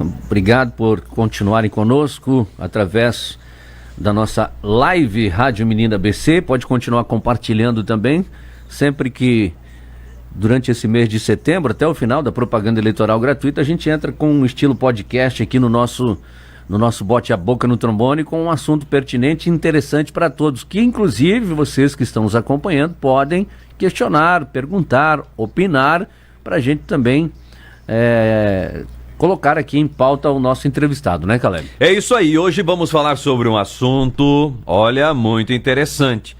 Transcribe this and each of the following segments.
Obrigado por continuarem conosco através da nossa live Rádio Menina BC. Pode continuar compartilhando também, sempre que durante esse mês de setembro, até o final da propaganda eleitoral gratuita, a gente entra com um estilo podcast aqui no nosso Bote a Boca no Trombone, com um assunto pertinente e interessante para todos, que inclusive vocês que estão nos acompanhando podem questionar, perguntar, opinar, para a gente também colocar aqui em pauta o nosso entrevistado, né, Caleb? É isso aí, hoje vamos falar sobre um assunto, olha, muito interessante.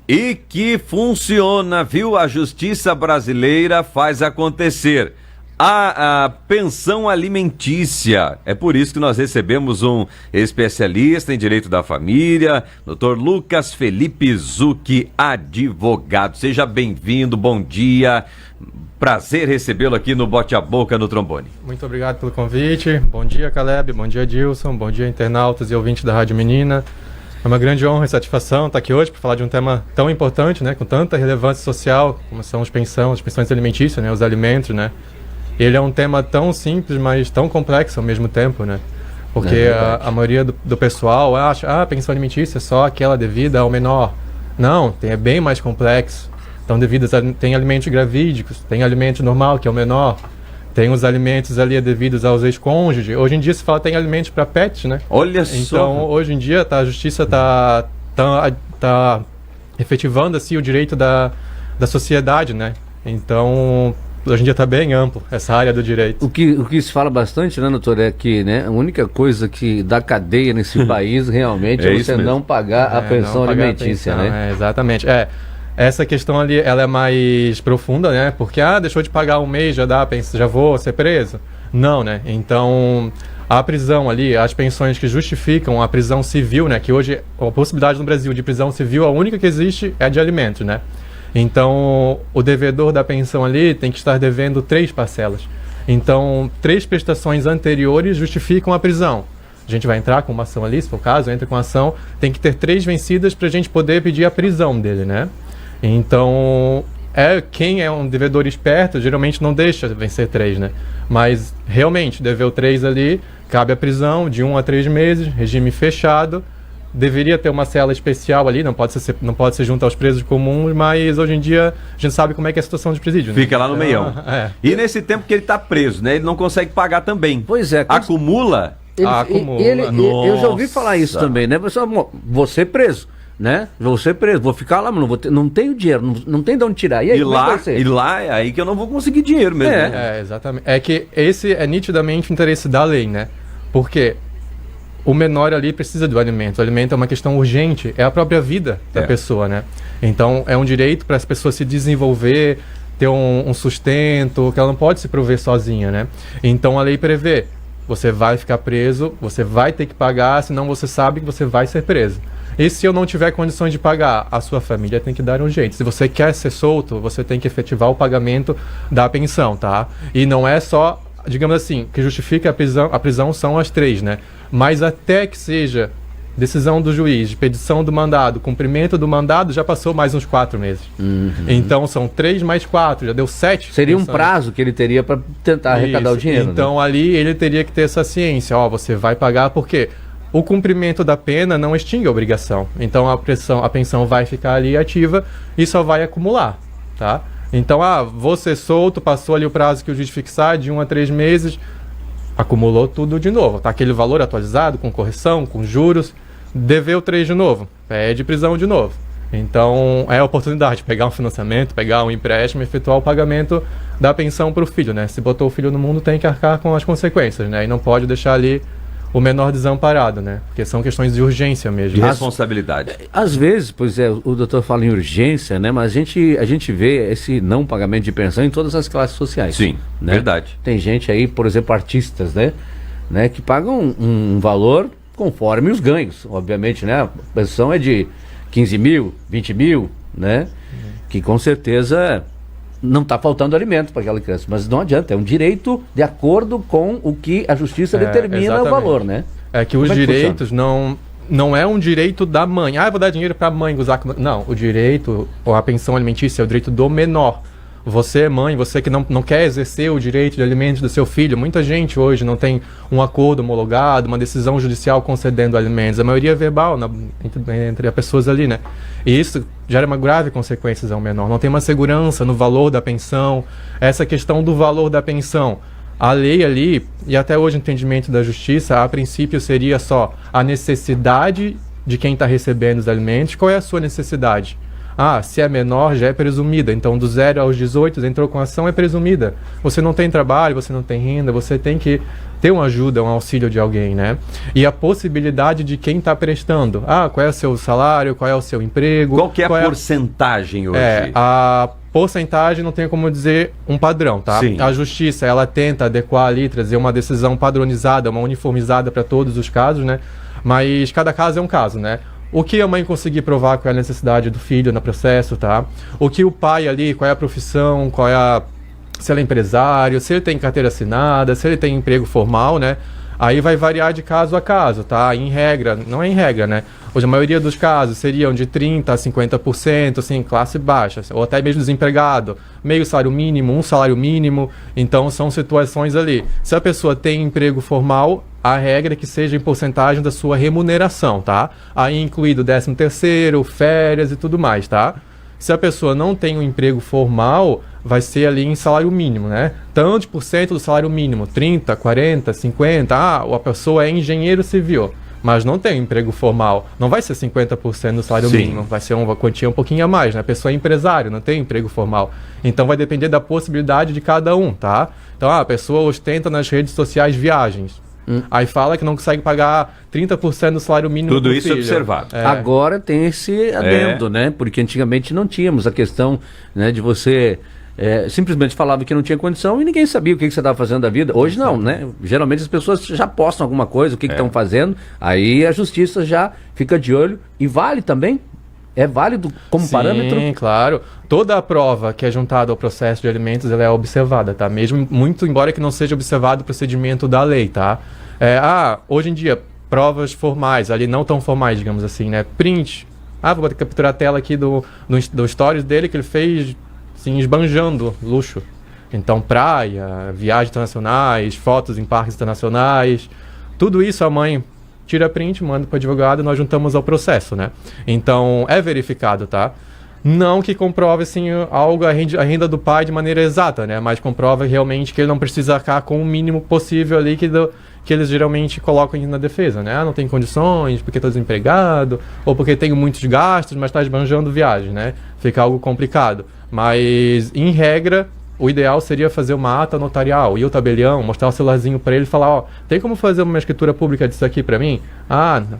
E que funciona, viu? A justiça brasileira faz acontecer. A pensão alimentícia. É por isso que nós recebemos um especialista em direito da família, Dr. Lucas Felipe Zucchi, advogado. Seja bem-vindo, bom dia. Prazer recebê-lo aqui no Bote a Boca no Trombone. Muito obrigado pelo convite. Bom dia, Caleb. Bom dia, Dilson. Bom dia, internautas e ouvintes da Rádio Menina. É uma grande honra e satisfação estar aqui hoje para falar de um tema tão importante, né, com tanta relevância social, como são as pensões alimentícias, né, os alimentos, né. Ele é um tema tão simples, mas tão complexo ao mesmo tempo, né, porque a maioria do pessoal acha, a pensão alimentícia é só aquela devida ao menor. Não, é bem mais complexo. Então, tem alimentos gravídicos, tem alimento normal, que é o menor. Tem os alimentos ali devidos aos ex-cônjuges. Hoje em dia se fala que tem alimentos para pets, né? Olha só! Então, hoje em dia, a justiça está efetivando assim, o direito da sociedade, né? Então, hoje em dia está bem amplo essa área do direito. O que se fala bastante, né, doutor, é que, né, a única coisa que dá cadeia nesse país realmente é você não pagar a pensão alimentícia, né? Exatamente. Essa questão ali, ela é mais profunda, né? Porque, deixou de pagar um mês, já vou ser preso? Não, né? Então, a prisão ali, as pensões que justificam a prisão civil, né? Que hoje, a possibilidade no Brasil de prisão civil, a única que existe é a de alimentos, né? Então, o devedor da pensão ali tem que estar devendo 3 parcelas. Então, 3 prestações anteriores justificam a prisão. A gente vai entrar com uma ação ali, se for o caso, entra com a ação, tem que ter 3 vencidas para a gente poder pedir a prisão dele, né? Então, quem é um devedor esperto, geralmente não deixa vencer 3, né? Mas, realmente, deveu 3 ali, cabe a prisão de 1 a 3 meses, regime fechado, deveria ter uma cela especial ali, não pode ser junto aos presos comuns, mas hoje em dia a gente sabe como é que é a situação de presídio, né? Fica lá no meião. E nesse tempo que ele está preso, né? Ele não consegue pagar também. Pois é. Acumula? Acumula. Eu já ouvi falar isso também, né? Vou ser preso. Né? Vou ser preso, vou ficar lá, não tenho dinheiro, não tem de onde tirar. E aí, lá é aí que eu não vou conseguir dinheiro mesmo. Exatamente. É que esse é nitidamente o interesse da lei, né? Porque o menor ali precisa do alimento. O alimento é uma questão urgente, é a própria vida da pessoa, né? Então é um direito para as pessoas se desenvolver, ter um sustento, que ela não pode se prover sozinha, né? Então a lei prevê, você vai ficar preso, você vai ter que pagar, senão você sabe que você vai ser preso. E se eu não tiver condições de pagar, a sua família tem que dar um jeito. Se você quer ser solto, você tem que efetivar o pagamento da pensão, tá? E não é só, digamos assim, que justifica a prisão são as 3, né? Mas até que seja decisão do juiz, expedição do mandado, cumprimento do mandado, já passou mais uns 4 meses. Então são 3 mais 4, já deu 7. Seria um prazo que ele teria para tentar arrecadar o dinheiro. Então, né? Ali ele teria que ter essa ciência, você vai pagar porque o cumprimento da pena não extingue a obrigação. Então a pensão vai ficar ali ativa e só vai acumular, tá? Então, vou ser solto, passou ali o prazo que o juiz fixar, de 1 a 3 meses, acumulou tudo de novo. Tá aquele valor atualizado, com correção, com juros, deveu 3 de novo, pede prisão de novo. Então, é a oportunidade de pegar um financiamento, pegar um empréstimo, efetuar o pagamento da pensão para o filho, né? Se botou o filho no mundo, tem que arcar com as consequências, né? E não pode deixar ali o menor desamparado, né? Porque são questões de urgência mesmo. De responsabilidade. Às vezes, o doutor fala em urgência, né? Mas a gente vê esse não pagamento de pensão em todas as classes sociais. Sim, né? Verdade. Tem gente aí, por exemplo, artistas, né? Que pagam um valor conforme os ganhos, obviamente, né? A pensão é de 15 mil, 20 mil, né? Que com certeza não está faltando alimento para aquela criança, mas não adianta, é um direito de acordo com o que a justiça determina exatamente. O valor, né? É que os direitos não é um direito da mãe. Eu vou dar dinheiro para a mãe usar. Não, o direito, ou a pensão alimentícia é o direito do menor. Você, mãe, você que não quer exercer o direito de alimentos do seu filho, muita gente hoje não tem um acordo homologado, uma decisão judicial concedendo alimentos. A maioria é verbal entre as pessoas ali, né? E isso gera uma grave consequências ao menor. Não tem uma segurança no valor da pensão. Essa questão do valor da pensão, a lei ali, e até hoje o entendimento da justiça, a princípio seria só a necessidade de quem está recebendo os alimentos. Qual é a sua necessidade? Se é menor, já é presumida. Então, do 0 aos 18, entrou com ação, é presumida. Você não tem trabalho, você não tem renda, você tem que ter uma ajuda, um auxílio de alguém, né? E a possibilidade de quem está prestando. Qual é o seu salário, qual é o seu emprego. Qual que é a porcentagem hoje? A porcentagem não tem como dizer um padrão, tá? Sim. A justiça, ela tenta adequar ali, trazer uma decisão padronizada, uma uniformizada para todos os casos, né? Mas cada caso é um caso, né? O que a mãe conseguir provar, qual é a necessidade do filho no processo, tá? O que o pai ali, qual é a profissão, se ele é empresário, se ele tem carteira assinada, se ele tem emprego formal, né? Aí vai variar de caso a caso, tá? Em regra, não é em regra, né? Hoje a maioria dos casos seriam de 30% a 50%, assim, classe baixa, ou até mesmo desempregado, meio salário mínimo, um salário mínimo. Então são situações ali. Se a pessoa tem emprego formal, a regra é que seja em porcentagem da sua remuneração, tá? Aí incluído 13º, férias e tudo mais, tá? Se a pessoa não tem um emprego formal, vai ser ali em salário mínimo, né? Tantos por cento do salário mínimo, 30, 40, 50. A pessoa é engenheiro civil, mas não tem emprego formal. Não vai ser 50% do salário mínimo, vai ser uma quantia um pouquinho a mais, né? A pessoa é empresário, não tem emprego formal. Então vai depender da possibilidade de cada um, tá? Então a pessoa ostenta nas redes sociais viagens. Aí fala que não consegue pagar 30% do salário mínimo. Tudo isso filho. observado. Agora tem esse adendo, né? Porque antigamente não tínhamos a questão, né, de você simplesmente falava que não tinha condição e ninguém sabia o que você estava fazendo da vida. Hoje não, né? Geralmente as pessoas já postam alguma coisa, o que estão fazendo, aí a justiça já fica de olho e vale também. É válido como parâmetro? Sim, claro. Toda a prova que é juntada ao processo de alimentos, ela é observada, tá? Mesmo muito embora que não seja observado o procedimento da lei, tá? Hoje em dia, provas formais, ali não tão formais, digamos assim, né? Print. Vou capturar a tela aqui do stories dele que ele fez, assim, esbanjando luxo. Então, praia, viagens internacionais, fotos em parques internacionais, tudo isso a mãe tira print, manda para o advogado e nós juntamos ao processo, né? Então, é verificado, tá? Não que comprove, assim, a renda do pai de maneira exata, né? Mas comprova realmente que ele não precisa arcar com o mínimo possível ali que eles geralmente colocam na defesa, né? Não tem condições, porque estou desempregado, ou porque tenho muitos gastos, mas está esbanjando viagem, né? Fica algo complicado. Mas, em regra, o ideal seria fazer uma ata notarial, ir ao tabelião, mostrar o celularzinho para ele e falar, tem como fazer uma escritura pública disso aqui para mim?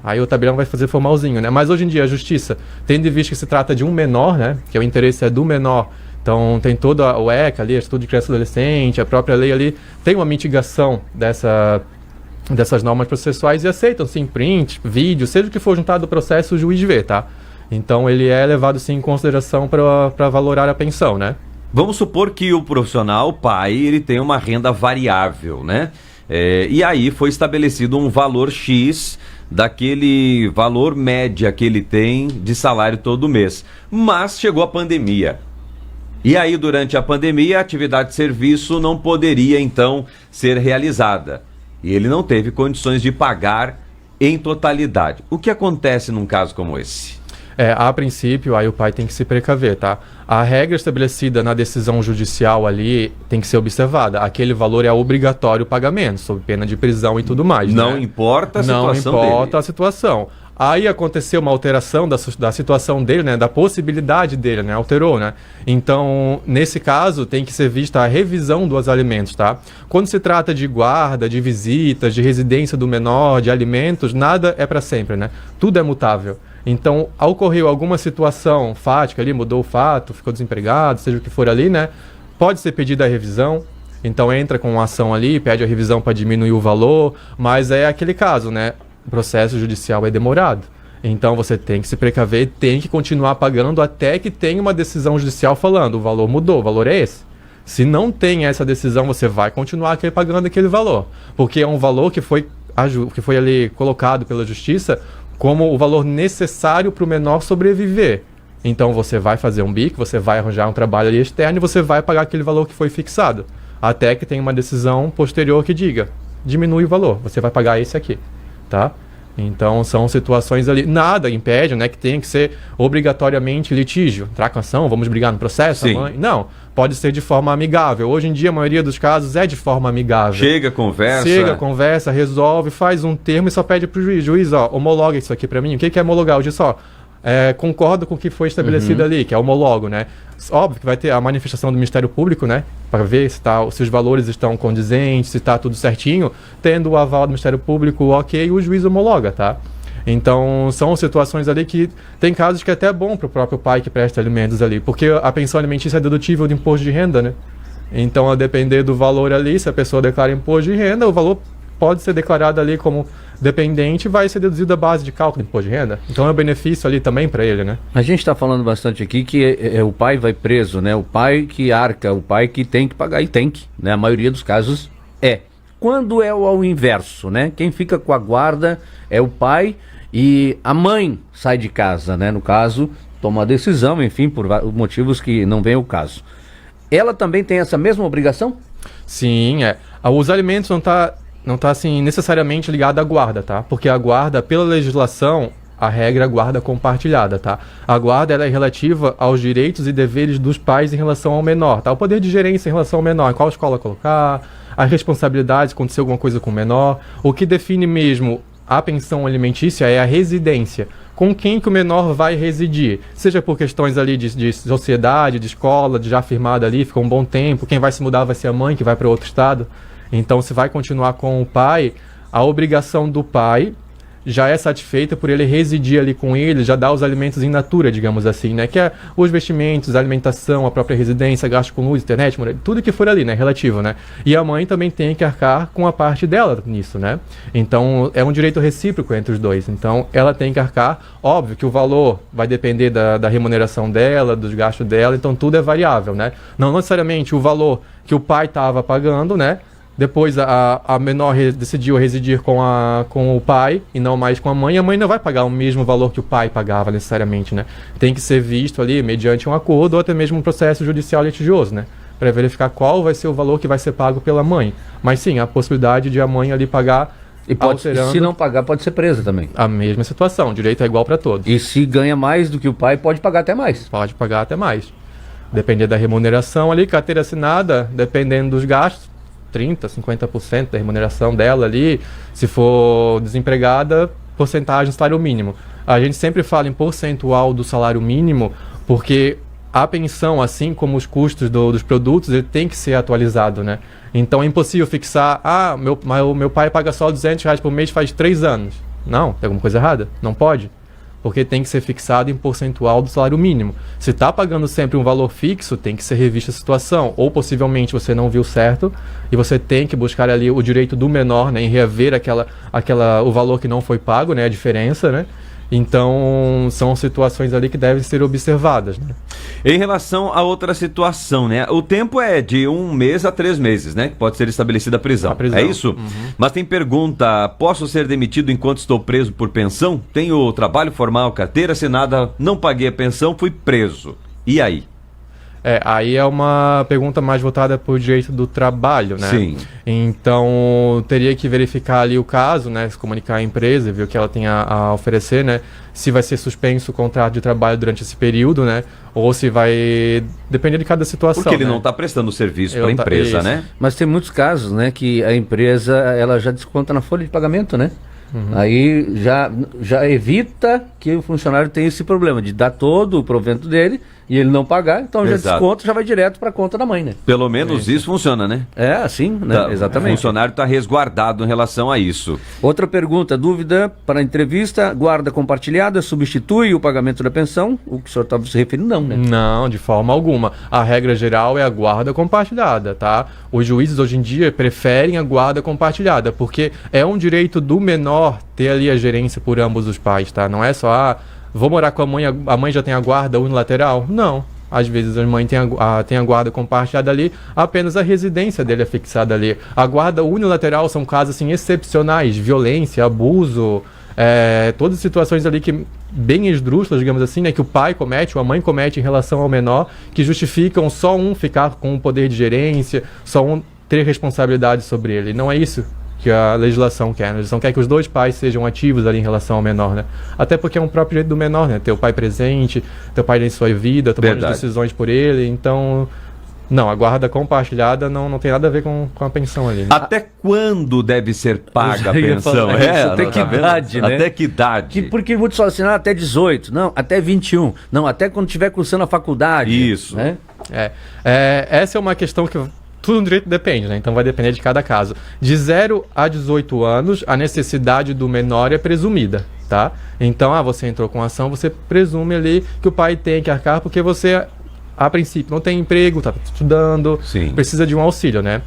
Aí o tabelião vai fazer formalzinho, né? Mas hoje em dia a justiça, tendo em vista que se trata de um menor, né? Que o interesse é do menor, então tem todo o ECA ali, Estudo de Criança e Adolescente, a própria lei ali, tem uma mitigação dessas normas processuais e aceitam, sim, print, vídeo, seja o que for juntado ao processo, o juiz vê, tá? Então ele é levado, sim, em consideração para valorar a pensão, né? Vamos supor que o profissional, o pai, ele tem uma renda variável, né? E aí foi estabelecido um valor X daquele valor média que ele tem de salário todo mês. Mas chegou a pandemia. E aí, durante a pandemia, a atividade de serviço não poderia, então, ser realizada. E ele não teve condições de pagar em totalidade. O que acontece num caso como esse? A princípio, aí o pai tem que se precaver, tá? A regra estabelecida na decisão judicial ali tem que ser observada. Aquele valor é obrigatório o pagamento, sob pena de prisão e tudo mais, Não né? importa a situação Não importa dele. a situação. Aí aconteceu uma alteração da situação dele, né? Da possibilidade dele, né? Alterou, né? Então, nesse caso, tem que ser vista a revisão dos alimentos, tá? Quando se trata de guarda, de visitas, de residência do menor, de alimentos, nada é para sempre, né? Tudo é mutável. Então, ocorreu alguma situação fática ali, mudou o fato, ficou desempregado, seja o que for ali, né? Pode ser pedida a revisão. Então, entra com uma ação ali, pede a revisão para diminuir o valor, mas é aquele caso, né? O processo judicial é demorado. Então, você tem que se precaver, tem que continuar pagando até que tenha uma decisão judicial falando, o valor mudou, o valor é esse. Se não tem essa decisão, você vai continuar pagando aquele valor, porque é um valor que foi ali colocado pela justiça como o valor necessário para o menor sobreviver. Então você vai fazer um bico, você vai arranjar um trabalho ali externo e você vai pagar aquele valor que foi fixado. Até que tenha uma decisão posterior que diga, diminui o valor, você vai pagar esse aqui, tá? Então são situações ali, nada impede, né, que tenha que ser obrigatoriamente litígio, tracação, vamos brigar no processo, não, pode ser de forma amigável. Hoje em dia a maioria dos casos é de forma amigável. Chega, conversa, resolve, faz um termo e só pede pro juiz, ó, homologa isso aqui para mim. O que é homologar? O juiz só concordo com o que foi estabelecido ali, que é homologo, né? Óbvio que vai ter a manifestação do Ministério Público, né? Para ver se os valores estão condizentes, se está tudo certinho. Tendo o aval do Ministério Público, ok, o juiz homologa, tá? Então, são situações ali que tem casos que é até bom para o próprio pai que presta alimentos ali, porque a pensão alimentícia é dedutível do imposto de renda, né? Então, a depender do valor ali, se a pessoa declara imposto de renda, o valor pode ser declarado ali como dependente, vai ser deduzido a base de cálculo do imposto de renda. Então é um benefício ali também para ele, né? A gente está falando bastante aqui que o pai vai preso, né? O pai que arca, o pai que tem que pagar, e tem que, né? A maioria dos casos é. Quando é ao inverso, né? Quem fica com a guarda é o pai e a mãe sai de casa, né? No caso, toma a decisão, enfim, por motivos que não vem ao caso. Ela também tem essa mesma obrigação? Sim, os alimentos não tá assim necessariamente ligado à guarda, tá? Porque a guarda, pela legislação, a regra é guarda compartilhada, tá? A guarda ela é relativa aos direitos e deveres dos pais em relação ao menor, tá? O poder de gerência em relação ao menor, qual escola colocar, as responsabilidades, se acontecer alguma coisa com o menor. O que define mesmo a pensão alimentícia é a residência. Com quem que o menor vai residir? Seja por questões ali de sociedade, de escola, de já firmada ali, fica um bom tempo. Quem vai se mudar vai ser a mãe, que vai para outro estado. Então, se vai continuar com o pai, a obrigação do pai já é satisfeita por ele residir ali com ele, já dá os alimentos in natura, digamos assim, né? Que é os vestimentos, a alimentação, a própria residência, gasto com luz, internet, tudo que for ali, né? Relativo, né? E a mãe também tem que arcar com a parte dela nisso, né? Então, é um direito recíproco entre os dois. Então, ela tem que arcar. Óbvio que o valor vai depender da remuneração dela, dos gastos dela, então tudo é variável, né? Não necessariamente o valor que o pai estava pagando, né? Depois a menor decidiu residir com o pai e não mais com a mãe não vai pagar o mesmo valor que o pai pagava necessariamente, né? Tem que ser visto ali mediante um acordo ou até mesmo um processo judicial litigioso, né? Para verificar qual vai ser o valor que vai ser pago pela mãe. Mas sim, a possibilidade de a mãe ali pagar e alterando, se não pagar pode ser presa também. A mesma situação, o direito é igual para todos. E se ganha mais do que o pai, pode pagar até mais. Pode pagar até mais. Depender da remuneração ali, carteira assinada, dependendo dos gastos, 30%, 50% da remuneração dela ali. Se for desempregada, porcentagem do salário mínimo. A gente sempre fala em percentual do salário mínimo, porque a pensão, assim como os custos dos produtos, ele tem que ser atualizado, né? Então é impossível fixar, meu pai paga só R$200 por mês faz 3 anos. Não, tem alguma coisa errada? Não pode. Porque tem que ser fixado em percentual do salário mínimo. Se está pagando sempre um valor fixo, tem que ser revista a situação. Ou possivelmente você não viu certo e você tem que buscar ali o direito do menor, né, em reaver o valor que não foi pago, né, a diferença, né? Então, são situações ali que devem ser observadas, né? Em relação a outra situação, né? O tempo é de 1 mês a 3 meses, né? Que pode ser estabelecida a prisão. É isso? Uhum. Mas tem pergunta: posso ser demitido enquanto estou preso por pensão? Tenho trabalho formal, carteira assinada, não paguei a pensão, fui preso. E aí? Aí é uma pergunta mais voltada para o direito do trabalho, né? Sim. Então, teria que verificar ali o caso, né? Se comunicar à empresa, ver o que ela tem a oferecer, né? Se vai ser suspenso o contrato de trabalho durante esse período, né? Ou se vai... Depender de cada situação. Porque ele né? não está prestando serviço para a empresa, né? Mas tem muitos casos, né? Que a empresa, ela já desconta na folha de pagamento, né? Uhum. Aí já evita que o funcionário tenha esse problema de dar todo o provento dele e ele não pagar, então já desconta, já vai direto para a conta da mãe, né? Pelo menos isso funciona, né? É, assim, né? Exatamente. O funcionário está resguardado em relação a isso. Outra pergunta, dúvida para a entrevista: guarda compartilhada substitui o pagamento da pensão? O que o senhor estava se referindo, não, né? Não, de forma alguma. A regra geral é a guarda compartilhada, tá? Os juízes hoje em dia preferem a guarda compartilhada, porque é um direito do menor ter ali a gerência por ambos os pais, tá? Não é só, vou morar com a mãe já tem a guarda unilateral. Não. Às vezes a mãe tem a guarda compartilhada ali, apenas a residência dele é fixada ali. A guarda unilateral são casos assim, excepcionais, violência, abuso, todas as situações ali que bem esdrúxulas, digamos assim, né, que o pai comete ou a mãe comete em relação ao menor, que justificam só um ficar com o poder de gerência, só um ter responsabilidade sobre ele. Não é isso que a legislação quer. A legislação quer que os dois pais sejam ativos ali em relação ao menor, né? Até porque é um próprio direito do menor, né? Ter o pai presente, ter o pai em sua vida, tomando as decisões por ele. Então, não, a guarda compartilhada não tem nada a ver com a pensão ali. Né? Até quando deve ser paga a pensão? Até que idade, né? Até que idade? Porque muitos falam assim, até 18, não, até 21, não, até quando estiver cursando a faculdade. Isso. Né? Essa é uma questão que tudo no direito depende, né? Então vai depender de cada caso. De 0 a 18 anos, a necessidade do menor é presumida, tá? Então, você entrou com ação, você presume ali que o pai tem que arcar porque você, a princípio, não tem emprego, está estudando, Sim. precisa de um auxílio, né?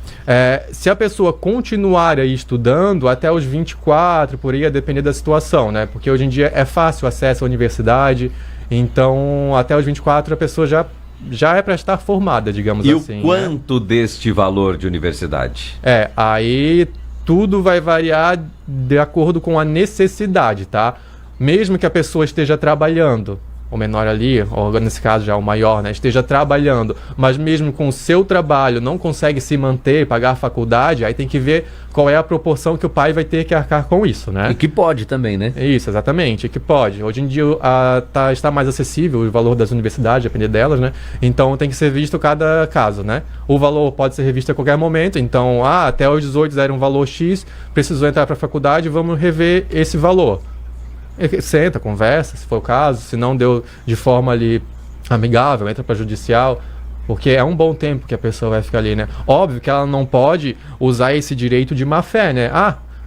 Se a pessoa continuar aí estudando até os 24, por aí, a depender da situação, né? Porque hoje em dia é fácil o acesso à universidade, então até os 24 a pessoa já é para estar formada, digamos assim. E o quanto deste valor de universidade? Aí tudo vai variar de acordo com a necessidade, tá? Mesmo que a pessoa esteja trabalhando, o menor ali, ou nesse caso já o maior, né, esteja trabalhando, mas mesmo com o seu trabalho não consegue se manter, pagar a faculdade, aí tem que ver qual é a proporção que o pai vai ter que arcar com isso, né? E que pode também, né? Isso, exatamente, que pode. Hoje em dia está mais acessível o valor das universidades, depender delas, né? Então tem que ser visto cada caso, né? O valor pode ser revisto a qualquer momento, então, até os 18 era um valor X, precisou entrar para a faculdade, vamos rever esse valor. Senta, conversa, se for o caso, se não deu de forma ali amigável, entra para judicial, porque é um bom tempo que a pessoa vai ficar ali, né? Óbvio que ela não pode usar esse direito de má fé, né?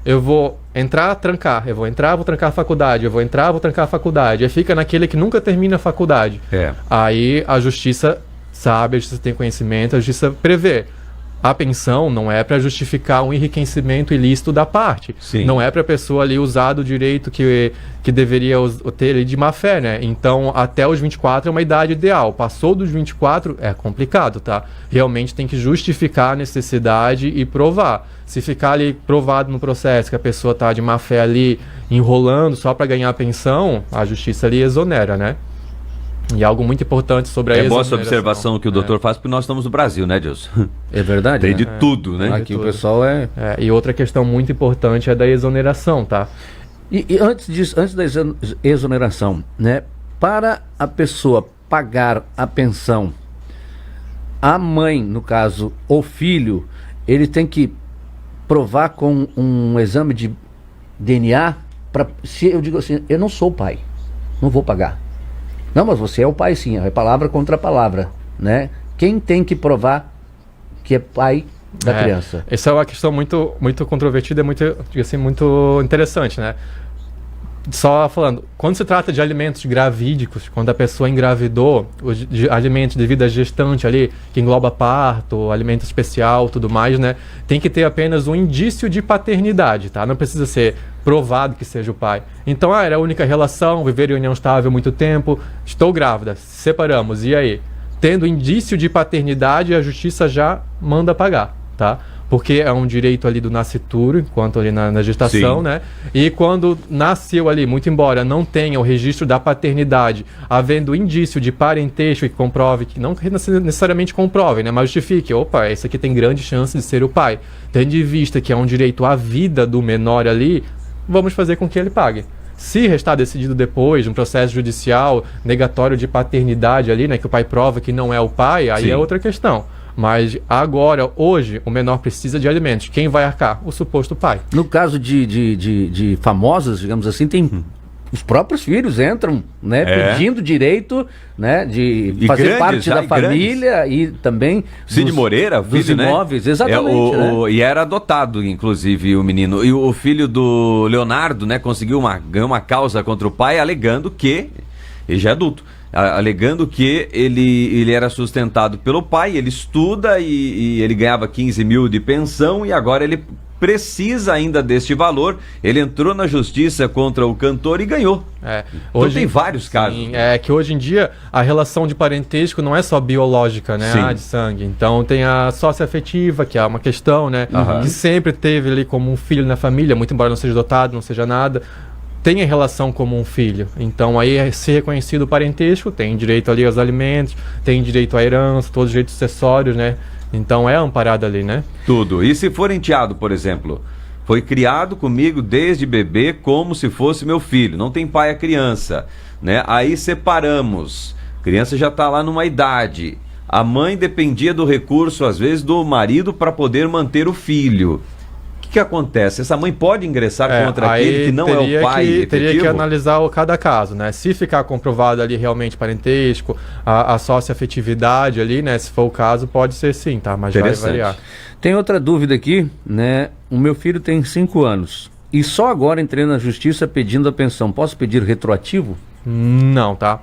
Eu vou entrar, trancar, eu vou entrar, vou trancar a faculdade, eu vou entrar, vou trancar a faculdade, aí fica naquele que nunca termina a faculdade. Aí a justiça sabe, a justiça tem conhecimento, a justiça prevê. A pensão não é para justificar um enriquecimento ilícito da parte. Sim. Não é para a pessoa ali usar do direito que deveria ter de má fé, né? Então, até os 24 é uma idade ideal. Passou dos 24 é complicado, tá? Realmente tem que justificar a necessidade e provar. Se ficar ali provado no processo que a pessoa tá de má fé ali enrolando só para ganhar a pensão, a justiça ali exonera, né? E algo muito importante sobre a exoneração. É boa essa observação que o doutor faz, porque nós estamos no Brasil, né, Deus? É verdade. Tem de tudo, né? Aqui o pessoal E outra questão muito importante é da exoneração, tá? E antes da exoneração, né? Para a pessoa pagar a pensão, a mãe, no caso, o filho, ele tem que provar com um exame de DNA, se eu digo assim, eu não sou o pai, não vou pagar. Não, mas você é o pai sim, é palavra contra palavra, né? Quem tem que provar que é pai da criança? Essa é uma questão muito, muito controvertida, muito interessante, né? Só falando, quando se trata de alimentos gravídicos, quando a pessoa engravidou, os alimentos devido à gestante ali, que engloba parto, alimento especial, tudo mais, né? Tem que ter apenas um indício de paternidade, tá? Não precisa ser provado que seja o pai. Então, era a única relação, viver em união estável há muito tempo, estou grávida, separamos, e aí? Tendo indício de paternidade, a justiça já manda pagar, tá? Porque é um direito ali do nascituro, enquanto ali na gestação, Sim. né? E quando nasceu ali, muito embora não tenha o registro da paternidade, havendo indício de parentesco que comprove, que não necessariamente comprove, né? Mas justifique, opa, esse aqui tem grande chance de ser o pai. Tendo em vista que é um direito à vida do menor ali, vamos fazer com que ele pague. Se restar decidido depois, um processo judicial negatório de paternidade ali, né? Que o pai prova que não é o pai, aí Sim. é outra questão. Mas agora, hoje, o menor precisa de alimentos. Quem vai arcar? O suposto pai. No caso de famosas, digamos assim, tem os próprios filhos entram, né, pedindo direito, né, de fazer parte da família e também Cid Moreira, dos filho, imóveis, né? exatamente. E era adotado, inclusive, o menino. E o filho do Leonardo, né, ganhou uma causa contra o pai, alegando que ele já é adulto. Alegando que ele era sustentado pelo pai, ele estuda e ele ganhava 15 mil de pensão e agora ele precisa ainda deste valor. Ele entrou na justiça contra o cantor e ganhou. Hoje então tem vários casos. É que hoje em dia a relação de parentesco não é só biológica, né? De sangue. Então tem a socioafetiva, que é uma questão, né? Que sempre teve ali como um filho na família, muito embora não seja dotado, não seja nada. tenha relação como um filho. Então aí é ser reconhecido o parentesco, tem direito ali aos alimentos, tem direito à herança, todos os direitos sucessórios, né? Então é amparado ali, né? Tudo. E se for enteado, por exemplo, foi criado comigo desde bebê como se fosse meu filho, não tem pai a criança, né? Aí separamos, a criança já está lá numa idade, a mãe dependia do recurso, às vezes, do marido para poder manter o filho. O que acontece? Essa mãe pode ingressar contra aquele que não é o pai efetivo? Teria que analisar cada caso, né? Se ficar comprovado ali realmente parentesco, a sócio-afetividade ali, né? Se for o caso, pode ser sim, tá? Mas vai variar. Tem outra dúvida aqui, né? O meu filho tem 5 anos e só agora entrei na justiça pedindo a pensão. Posso pedir retroativo? Não, tá?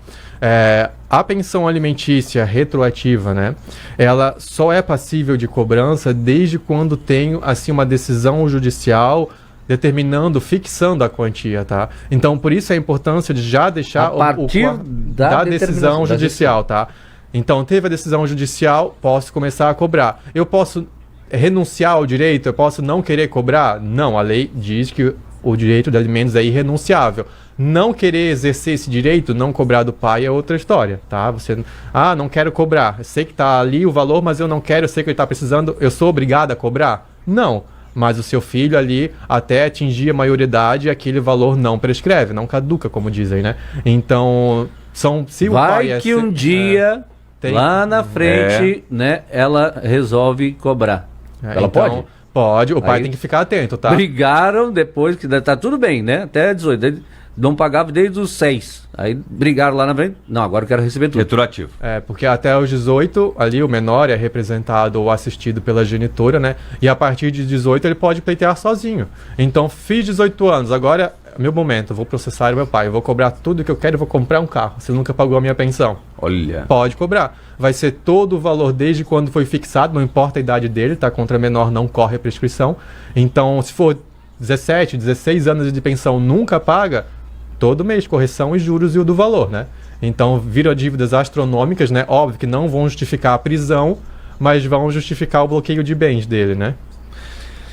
A pensão alimentícia retroativa, né? Ela só é passível de cobrança desde quando tenho, assim, uma decisão judicial determinando, fixando a quantia, tá? Então, por isso a importância de já deixar a partir da decisão judicial, tá? Então, teve a decisão judicial, posso começar a cobrar. Eu posso renunciar ao direito? Eu posso não querer cobrar? Não, a lei diz que o direito de alimentos é irrenunciável. Não querer exercer esse direito, não cobrar do pai é outra história, tá? Você, não quero cobrar. Eu sei que tá ali o valor, mas eu não quero, eu sei que ele tá precisando, eu sou obrigado a cobrar? Não. Mas o seu filho ali, até atingir a maioridade, aquele valor não prescreve, não caduca, como dizem, né? Então, se o pai que um dia, lá na frente, né, ela resolve cobrar. Ela então, pode? Pode, o pai Aí tem que ficar atento, tá? Brigaram depois, que tá tudo bem, né? Até 18. Não pagava desde os 6. Aí brigaram lá na frente. Não, agora eu quero receber tudo. Retroativo. Porque até os 18, ali o menor é representado ou assistido pela genitora, né? E a partir de 18 ele pode pleitear sozinho. Então, fiz 18 anos, agora é meu momento, eu vou processar o meu pai, eu vou cobrar tudo que eu quero e vou comprar um carro. Você nunca pagou a minha pensão. Olha. Pode cobrar. Vai ser todo o valor desde quando foi fixado, não importa a idade dele, tá? Contra menor não corre a prescrição. Então, se for 17, 16 anos de pensão, nunca paga, todo mês, correção e juros e o do valor, né? Então, viram dívidas astronômicas, né? Óbvio que não vão justificar a prisão, mas vão justificar o bloqueio de bens dele, né?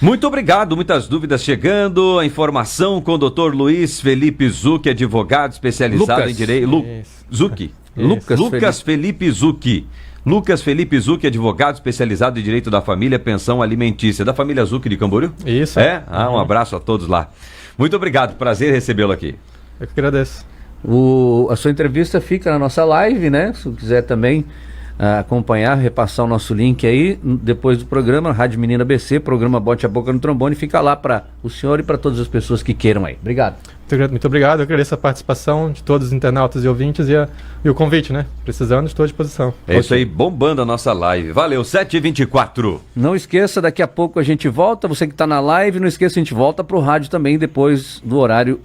Muito obrigado, muitas dúvidas chegando. A informação com o Dr. Luiz Felipe Zucchi, advogado especializado em direito. Zucchi. Lucas Felipe Zucchi. Lucas Felipe Zucchi, advogado especializado em direito da família, pensão alimentícia. Da família Zucchi de Camboriú? Isso. Um abraço a todos lá. Muito obrigado, prazer recebê-lo aqui. Eu que agradeço. A sua entrevista fica na nossa live, né? Se quiser também acompanhar, repassar o nosso link aí, depois do programa, Rádio Menina BC, programa Bote a Boca no Trombone, fica lá para o senhor e para todas as pessoas que queiram aí. Obrigado. Muito obrigado, eu agradeço a participação de todos os internautas e ouvintes e o convite, né? Precisando, estou à disposição. É isso aí, bombando a nossa live. Valeu, 7h24. Não esqueça, daqui a pouco a gente volta, você que está na live, não esqueça, a gente volta para o rádio também depois do horário